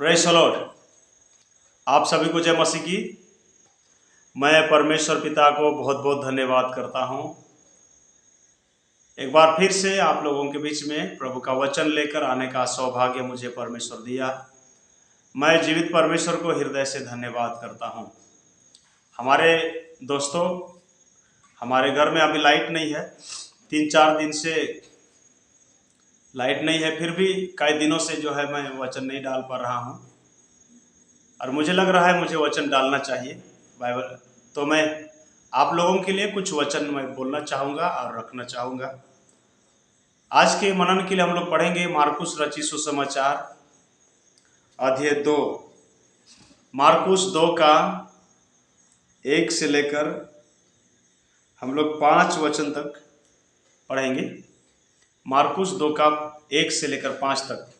Praise the Lord. आप सभी को जय मसीह की। मैं परमेश्वर पिता को बहुत बहुत धन्यवाद करता हूं। एक बार फिर से आप लोगों के बीच में प्रभु का वचन लेकर आने का सौभाग्य मुझे परमेश्वर दिया। मैं जीवित परमेश्वर को हृदय से धन्यवाद करता हूं। हमारे दोस्तों, हमारे घर में अभी लाइट नहीं है। 3-4 दिन से लाइट नहीं है, फिर भी कई दिनों से जो है मैं वचन नहीं डाल पा रहा हूं और मुझे लग रहा है मुझे वचन डालना चाहिए बाइबल। तो मैं आप लोगों के लिए कुछ वचन मैं बोलना चाहूँगा और रखना चाहूँगा। आज के मनन के लिए हम लोग पढ़ेंगे मार्कुस रचित सुसमाचार अध्याय 2। मार्कुस 2 का 1 से लेकर हम लोग 5 वचन तक पढ़ेंगे। मार्कुस 2 का 1 से लेकर 5 तक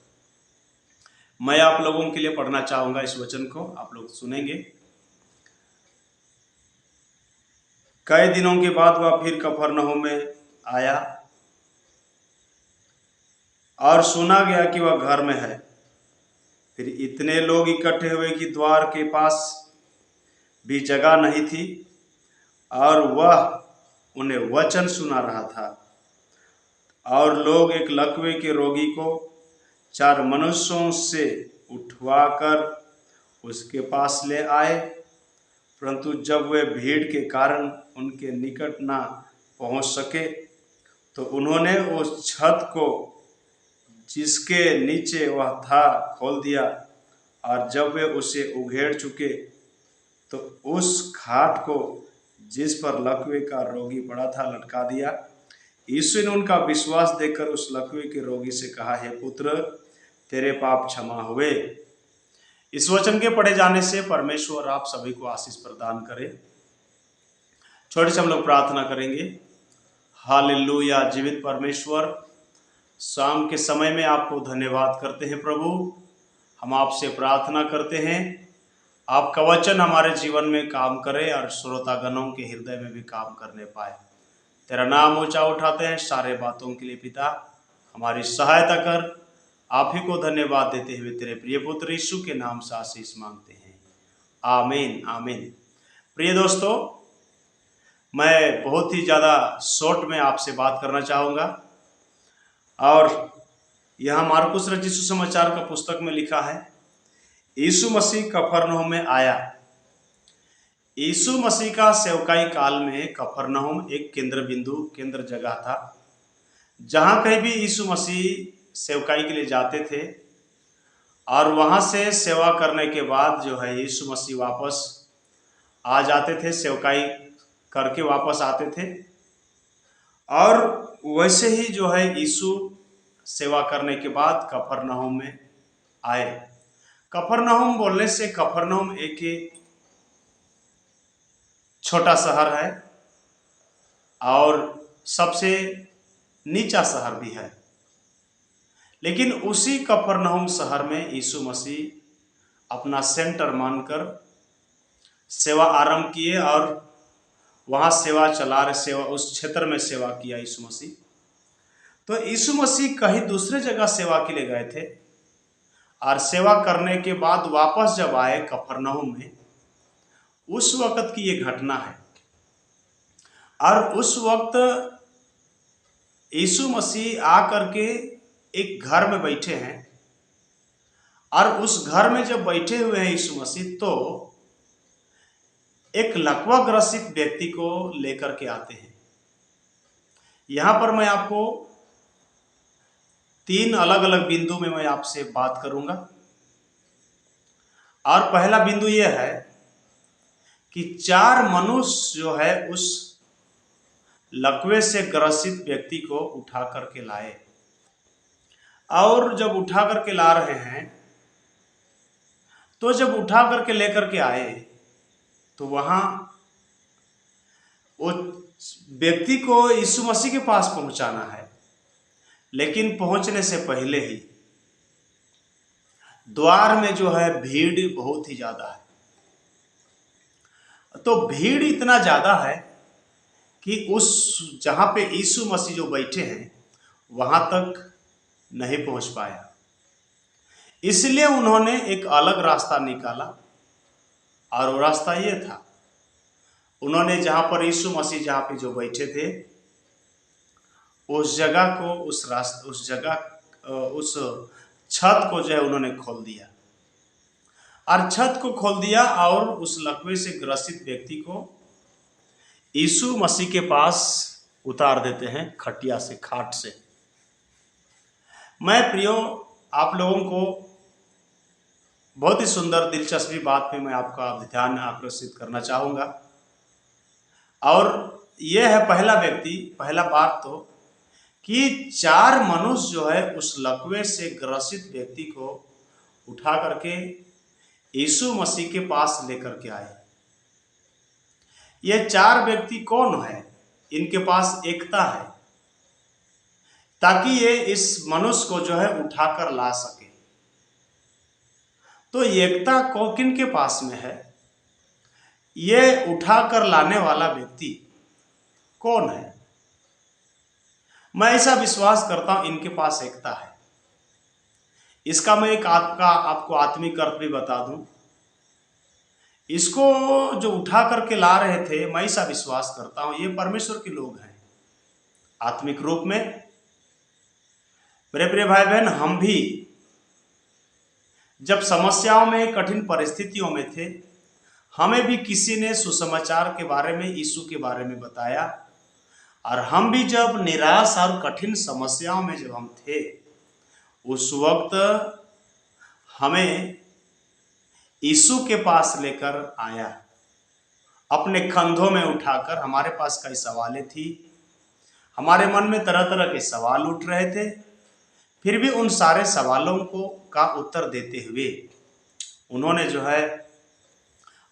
मैं आप लोगों के लिए पढ़ना चाहूँगा। इस वचन को आप लोग सुनेंगे। कई दिनों के बाद वह फिर कफरनहूम में आया और सुना गया कि वह घर में है। फिर इतने लोग इकट्ठे हुए कि द्वार के पास भी जगह नहीं थी और वह उन्हें वचन सुना रहा था। और लोग एक लकवे के रोगी को 4 मनुष्यों से उठवाकर उसके पास ले आए, परंतु जब वे भीड़ के कारण उनके निकट ना पहुंच सके तो उन्होंने उस छत को जिसके नीचे वह था खोल दिया, और जब वे उसे उघेड़ चुके तो उस खाट को जिस पर लकवे का रोगी पड़ा था लटका दिया। यीशु ने उनका विश्वास देखकर उस लकवे के रोगी से कहा, हे पुत्र, तेरे पाप क्षमा हुए। इस वचन के पढ़े जाने से परमेश्वर आप सभी को आशीष प्रदान करे। छोटे से हम लोग प्रार्थना करेंगे। हालेलुया। जीवित परमेश्वर, शाम के समय में आपको धन्यवाद करते हैं प्रभु। हम आपसे प्रार्थना करते हैं आपका वचन हमारे जीवन में काम करे और श्रोतागणों के हृदय में भी काम करने पाए। तेरा नाम ऊंचा उठाते हैं सारे बातों के लिए पिता, हमारी सहायता कर। आप ही को धन्यवाद देते हुए तेरे प्रिय पुत्र यीशु के नाम से आशीष मांगते हैं। आमीन आमीन। प्रिय दोस्तों, मैं बहुत ही ज़्यादा शॉर्ट में आपसे बात करना चाहूँगा। और यहाँ मार्कुस रचित सुसमाचार का पुस्तक में लिखा है, यीशु मसीह कफरनहूम में आया। यीशु मसीह का सेवकाई काल में कफरनहूम एक केंद्र जगह था। जहाँ कहीं भी यीशु मसीह सेवकाई के लिए जाते थे और वहाँ से सेवा करने के बाद जो है यीशु मसीह वापस आ जाते थे, सेवकाई करके वापस आते थे। और वैसे ही जो है यीशु सेवा करने के बाद कफरनहूम में आए। कफरनहूम बोलने से कफरनहूम एक छोटा शहर है और सबसे नीचा शहर भी है। लेकिन उसी कफरनहूम शहर में यीशु मसीह अपना सेंटर मानकर सेवा आरंभ किए और वहाँ सेवा चला रहे, सेवा उस क्षेत्र में सेवा किया यीशु मसीह। तो यीशु मसीह कहीं दूसरे जगह सेवा के लिए गए थे और सेवा करने के बाद वापस जब आए कफरनहूम में, उस वक्त की ये घटना है। और उस वक्त यीशु मसीह आकर के एक घर में बैठे हैं और उस घर में जब बैठे हुए हैं यीशु मसीह, तो एक लकवा ग्रसित व्यक्ति को लेकर के आते हैं। यहां पर मैं आपको 3 अलग अलग बिंदु में मैं आपसे बात करूंगा। और पहला बिंदु यह है कि 4 मनुष्य जो है उस लकवे से ग्रसित व्यक्ति को उठा करके लाए। और जब उठा करके ला रहे हैं, तो जब उठा करके लेकर के आए तो वहां वो व्यक्ति को यीशु मसीह के पास पहुंचाना है। लेकिन पहुंचने से पहले ही द्वार में जो है भीड़ बहुत ही ज्यादा है। तो भीड़ इतना ज्यादा है कि उस जहां पे यीशु मसीह जो बैठे हैं वहां तक नहीं पहुंच पाया। इसलिए उन्होंने एक अलग रास्ता निकाला, और वो रास्ता ये था, उन्होंने जहां पर यीशु मसीह जहां पे जो बैठे थे, उस जगह को, उस छत को जो है उन्होंने खोल दिया, और छत को खोल दिया और उस लकवे से ग्रसित व्यक्ति को यीशु मसीह के पास उतार देते हैं, खटिया से, खाट से। मैं प्रियो आप लोगों को बहुत ही सुंदर दिलचस्पी बात पे मैं आपका ध्यान आकर्षित करना चाहूँगा, और यह है पहला व्यक्ति, पहला बात तो कि 4 मनुष्य जो है उस लकवे से ग्रसित व्यक्ति को उठा करके यीशु मसीह के पास लेकर के आए। ये 4 व्यक्ति कौन है? इनके पास एकता है, ताकि ये इस मनुष्य को जो है उठाकर ला सके। तो एकता को किन के पास में है? ये उठाकर लाने वाला व्यक्ति कौन है? मैं ऐसा विश्वास करता हूं इनके पास एकता है। इसका मैं एक आपको आत्मिक अर्थ भी बता दूं। इसको जो उठा करके ला रहे थे, मैं ऐसा विश्वास करता हूं ये परमेश्वर के लोग हैं आत्मिक रूप में। मेरे प्रिय भाई बहन, हम भी जब समस्याओं में, कठिन परिस्थितियों में थे, हमें भी किसी ने सुसमाचार के बारे में, यीशु के बारे में बताया, और हम भी जब निराश और कठिन समस्याओं में जब हम थे, उस वक्त हमें यीशु के पास लेकर आया, अपने कंधों में उठाकर। हमारे पास कई सवालें थी, हमारे मन में तरह तरह के सवाल उठ रहे थे, फिर भी उन सारे सवालों को का उत्तर देते हुए उन्होंने जो है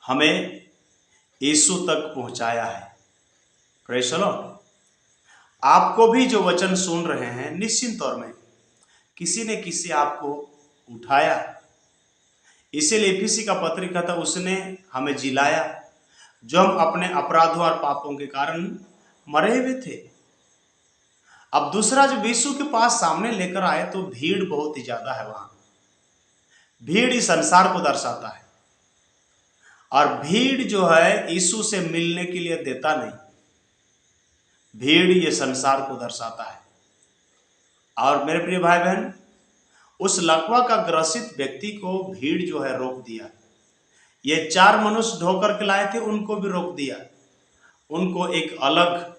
हमें यीशु तक पहुंचाया है। Praise the Lord. आपको भी जो वचन सुन रहे हैं, निश्चित तौर में किसी ने किसी आपको उठाया। इसीलिए इफिसी का पत्रिका था, उसने हमें जिलाया जो हम अपने अपराधों और पापों के कारण मरे हुए थे। अब दूसरा, जब यीशु के पास सामने लेकर आए तो भीड़ बहुत ही ज्यादा है वहां। भीड़ इस संसार को दर्शाता है, और भीड़ जो है यीशु से मिलने के लिए देता नहीं। भीड़ ये संसार को दर्शाता है। और मेरे प्रिय भाई बहन, उस लकवा का ग्रसित व्यक्ति को भीड़ जो है रोक दिया। ये 4 मनुष्य ढोकर के लाए थे, उनको भी रोक दिया। उनको एक अलग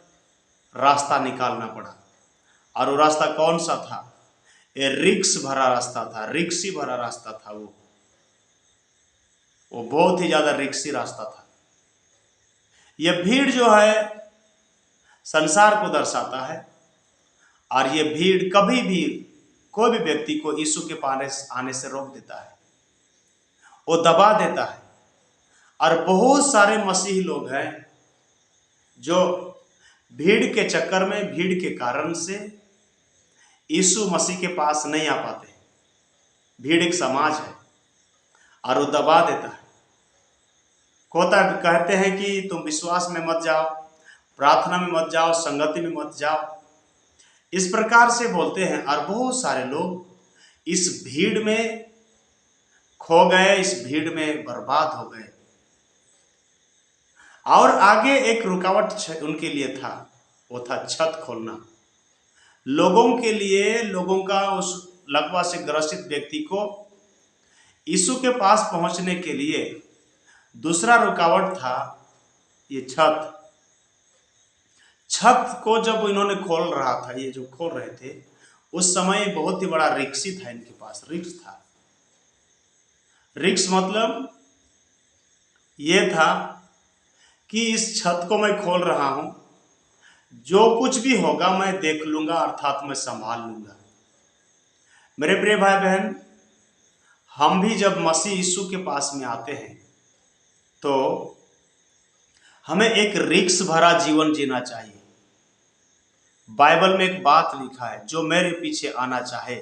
रास्ता निकालना पड़ा, और वो रास्ता कौन सा था? ये रिक्स भरा रास्ता था, रिक्सी भरा रास्ता था। वो बहुत ही ज्यादा रिक्सी रास्ता था। यह भीड़ जो है संसार को दर्शाता है, और ये भीड़ कभी भी कोई भी व्यक्ति को यीशु के पास आने से रोक देता है, वो दबा देता है। और बहुत सारे मसीही लोग हैं जो भीड़ के चक्कर में, भीड़ के कारण से यीशु मसीह के पास नहीं आ पाते। भीड़ एक समाज है और वो दबा देता है। कहते हैं कि तुम विश्वास में मत जाओ, प्रार्थना में मत जाओ, संगति में मत जाओ, इस प्रकार से बोलते हैं। और बहुत सारे लोग इस भीड़ में खो गए, इस भीड़ में बर्बाद हो गए। और आगे एक रुकावट उनके लिए था, वो था छत खोलना। लोगों के लिए, लोगों का उस लकवा से ग्रसित व्यक्ति को यीशु के पास पहुंचने के लिए दूसरा रुकावट था ये छत। छत को जब इन्होंने खोल रहा था, ये जो खोल रहे थे, उस समय बहुत ही बड़ा रिक्सी था इनके पास, रिक्स था। रिक्स मतलब ये था कि इस छत को मैं खोल रहा हूं, जो कुछ भी होगा मैं देख लूंगा, अर्थात मैं संभाल लूंगा। मेरे प्रिय भाई बहन, हम भी जब मसीह यीशु के पास में आते हैं तो हमें एक रिक्स भरा जीवन जीना चाहिए। बाइबल में एक बात लिखा है, जो मेरे पीछे आना चाहे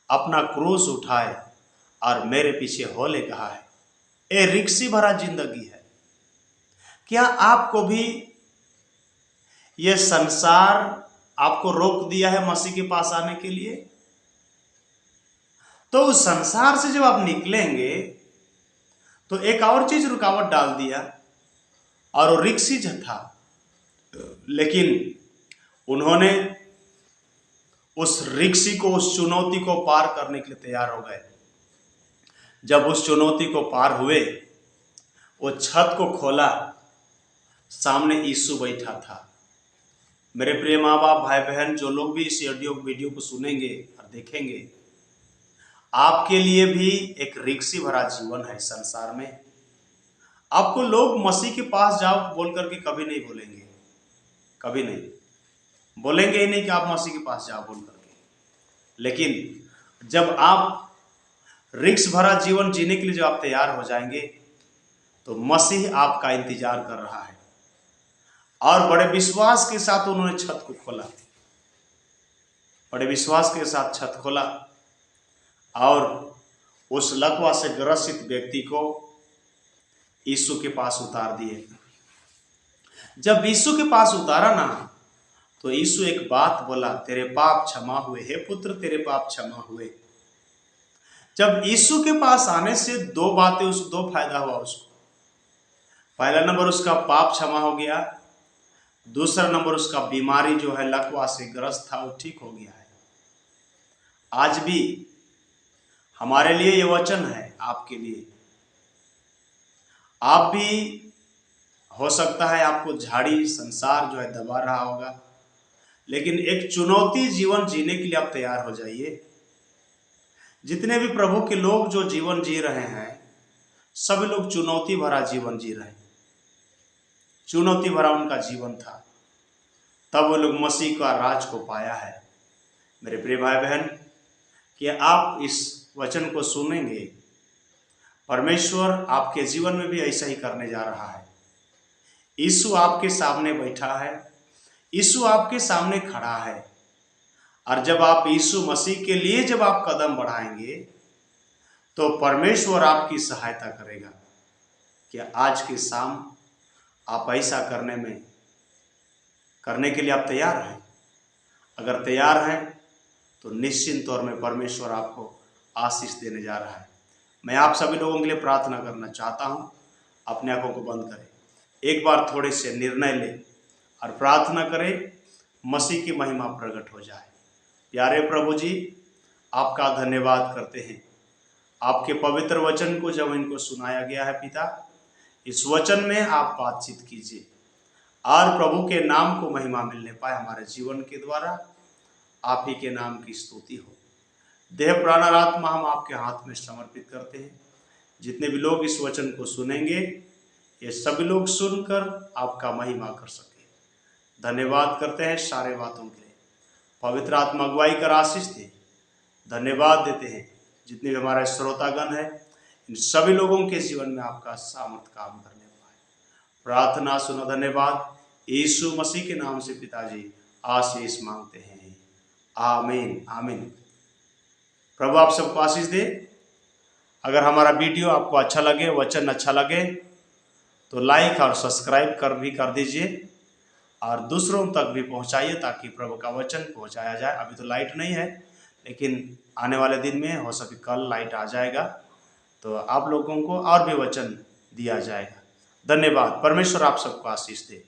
अपना क्रूस उठाए और मेरे पीछे हो ले, कहा है। ये रिक्सी भरा जिंदगी है। क्या आपको भी ये संसार आपको रोक दिया है मसीह के पास आने के लिए? तो उस संसार से जब आप निकलेंगे तो एक और चीज रुकावट डाल दिया, और वो रिक्सी था। लेकिन उन्होंने उस रिक्सी को, उस चुनौती को पार करने के लिए तैयार हो गए। जब उस चुनौती को पार हुए, वो छत को खोला, सामने यीशु बैठा था। मेरे प्रिय माँ बाप, भाई बहन, जो लोग भी इस वीडियो को सुनेंगे और देखेंगे, आपके लिए भी एक रिक्सी भरा जीवन है संसार में। आपको लोग मसीह के पास जाओ बोल करके कभी नहीं बोलेंगे, कभी नहीं बोलेंगे ही नहीं कि आप मसीह के पास जाओ बोल करके। लेकिन जब आप रिक्स भरा जीवन जीने के लिए जब आप तैयार हो जाएंगे, तो मसीह आपका इंतजार कर रहा है। और बड़े विश्वास के साथ उन्होंने छत को खोला, बड़े विश्वास के साथ छत खोला, और उस लकवा से ग्रसित व्यक्ति को यीशु के पास उतार दिए। जब यीशु के पास उतारा ना, तो यीशु एक बात बोला, तेरे पाप क्षमा हुए, हे पुत्र तेरे पाप क्षमा हुए। जब यीशु के पास आने से दो बातें, दो फायदा हुआ उसको। पहला नंबर, उसका पाप क्षमा हो गया। दूसरा नंबर, उसका बीमारी जो है लकवा से ग्रस्त था, वो ठीक हो गया है। आज भी हमारे लिए ये वचन है, आपके लिए। आप भी, हो सकता है आपको झाड़ी संसार जो है दबा रहा होगा, लेकिन एक चुनौती जीवन जीने के लिए आप तैयार हो जाइए। जितने भी प्रभु के लोग जो जीवन जी रहे हैं, सभी लोग चुनौती भरा जीवन जी रहे हैं। चुनौती भरा उनका जीवन था, तब वो लोग मसीह का राज को पाया है। मेरे प्रिय भाई बहन, कि आप इस वचन को सुनेंगे, परमेश्वर आपके जीवन में भी ऐसा ही करने जा रहा है। यीशु आपके सामने बैठा है, यीशु आपके सामने खड़ा है। और जब आप यीशु मसीह के लिए जब आप कदम बढ़ाएंगे, तो परमेश्वर आपकी सहायता करेगा। कि आज के शाम आप ऐसा करने के लिए आप तैयार हैं? अगर तैयार हैं, तो निश्चित तौर में परमेश्वर आपको आशीष देने जा रहा है। मैं आप सभी लोगों के लिए प्रार्थना करना चाहता हूं। अपने आंखों को बंद करें, एक बार थोड़े से निर्णय लें और प्रार्थना करें, मसीह की महिमा प्रकट हो जाए। प्यारे प्रभु जी, आपका धन्यवाद करते हैं। आपके पवित्र वचन को जब इनको सुनाया गया है पिता, इस वचन में आप बातचीत कीजिए, और प्रभु के नाम को महिमा मिलने पाए हमारे जीवन के द्वारा। आप ही के नाम की स्तुति हो। देह प्राण और आत्मा हम आपके हाथ में समर्पित करते हैं। जितने भी लोग इस वचन को सुनेंगे, ये सभी लोग सुनकर आपका महिमा कर सके। धन्यवाद करते हैं सारे बातों के लिए। पवित्र आत्मा अगुवाई कर आशीष दे। धन्यवाद देते हैं जितने भी हमारे श्रोतागण हैं, इन सभी लोगों के जीवन में आपका सामर्थ काम करने पाए। प्रार्थना सुनो, धन्यवाद यीशु मसीह के नाम से पिताजी आशीष मांगते हैं। आमीन आमीन। प्रभु आप सबको आशीष दे। अगर हमारा वीडियो आपको अच्छा लगे, वचन अच्छा लगे, तो लाइक और सब्सक्राइब कर दीजिए, और दूसरों तक भी पहुंचाइए, ताकि प्रभु का वचन पहुंचाया जाए। अभी तो लाइट नहीं है, लेकिन आने वाले दिन में हो सके कल लाइट आ जाएगा, तो आप लोगों को और भी वचन दिया जाएगा। धन्यवाद। परमेश्वर आप सबको आशीष दे।